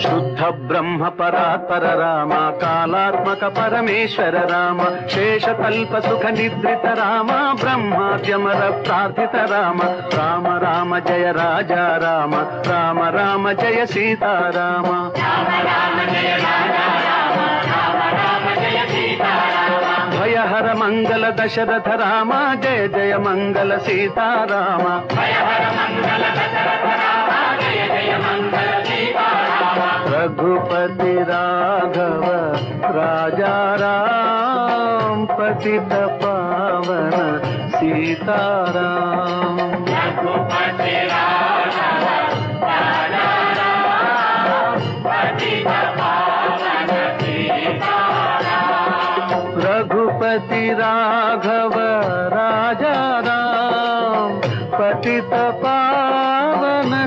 शुद्ध ब्रह्म परात्पर राम कालात्मक परमेश्वर राम शेषकल्प सुख निद्रित राम ब्रह्माद्यमर प्रार्थित राम राम राम जय राजा राम राम राम जय सीता राम भयहर मंगल दशरथ राम जय जय मंगल सीता राम रघुपति राघव राजा राम पतित पावन सीताराम।